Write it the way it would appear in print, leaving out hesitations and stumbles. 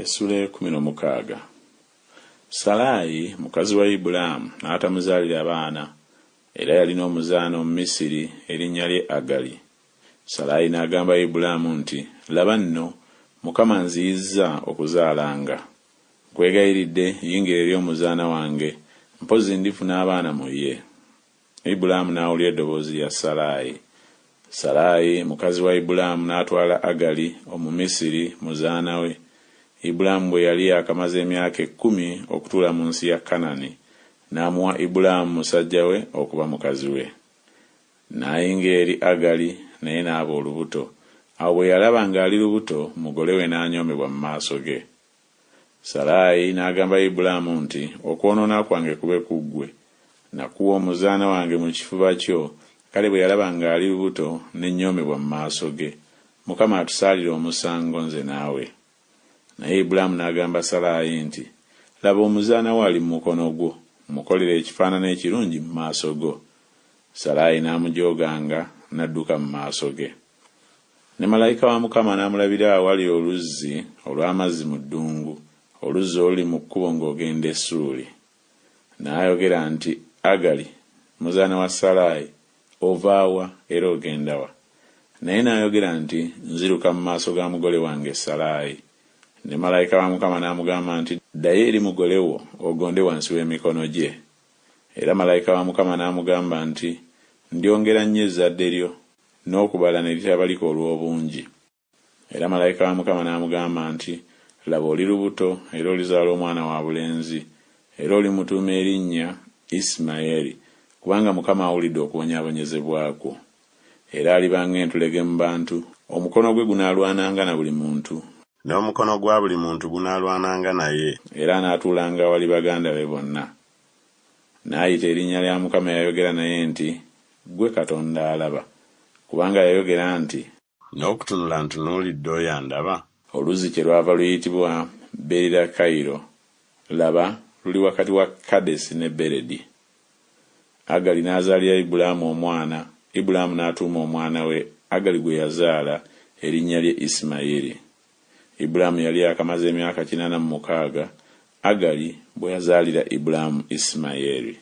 Essula 16. Salaayi mukazi wa Ibulaamu n'atamuzaalira baana, era yalina omuzaana Omumisiri erinnya lye Agali. Salaayi n'agamba Ibulaamu nti, laba nno, Mukama nziyizza okuzaalanga. Nkwegayiridde yingira eri omuzaana wange, mpozi ndifuna abaana mu ye. Ibulaamu n'awulira eddoboozi lya Salaayi. Salaayi mukazi wa Ibulaamu n'atwala Agali Omumisiri muzaana we. Ibulaamu bwe yali akamaze emyaka 10 okutuula mu nsi ya Kanani, n'amuwa Ibulaamu musajja we okuba mukazi we. N'ayingira eri Agali naye n'aba olubuto. Awo bwe yalaba ng'ali lubuto, mugole we n'anyoomebwa mu maaso ge. Salaayi n'agamba Ibulaamu nti, okwonoona kwange kube ku ggwe. Nakuwa omuzaana wange mu kifuba kyo, kale bwe yalaba ng'ali lubuto n'ennyoomebwa mu maaso ge. Mukama atusaalire omusango nze naawe. Naye Ibulaamu n'agamba Salaayi nti, laba omuzaana wo ali mu mukono gwo, mukolere ekifaanana ekirungi mu maaso go. Salaayi n'amujooganga n'adduka mu maaso ge. Ne malayika wa Mukama n'amulabira awali oluzzi olw'amazzi mu ddungu, oluzzi oluli mu kkubo ng'ogenda e Ssuuli. N'ayogera nti, Agali, muzaana wa Salaayi, ova wa era ogenda wa? Naye n'ayogera nti, nziruka mu maaso ga mugole wange Salaayi. Ne malayika wa Mukama n'amugamba nti, ddayo eri mugole wo ogonde wansi w'emikono gye. Era malayika wa Mukama n'amugamba nti, ndyongera nnyo ezzadde lyo, n'okubala ne litabalika olw'obungi. Era malayika wa Mukama n'amugamba nti, laba oli lubuto era olizaala omwana wa bulenzi, era olimutuuma erinnya Isimayiri, kubanga Mukama awulidde okubonyaabonyezebwa kwo. Era aliba ng'entulege mu bantu, omukono gwe gunaalwananga na buli muntu, n'omukono gwa buli muntu gunaalwananga naye, era anaatuulanga awali baganda be bonna. N'ayita erinnya lya Mukama yayogera naye nti, ggwe Katonda alaba, kubanga yayogera nti, n'okutunula ntunuulidde oyandaba. Oluzzi kyerwava luyitibwa Beerirakairo, laba luli wakati wa Kadesi ne Beredi. Agali n'azaalira Ibulaamu omwana, Ibulaamu n'atuuma omwana we Agali gwe yazaala erinnya lye Isimayiri. Ibulaamu yali akamaze emyaka 86 Agali bwe yazaalira Ibulaamu Isimayiri.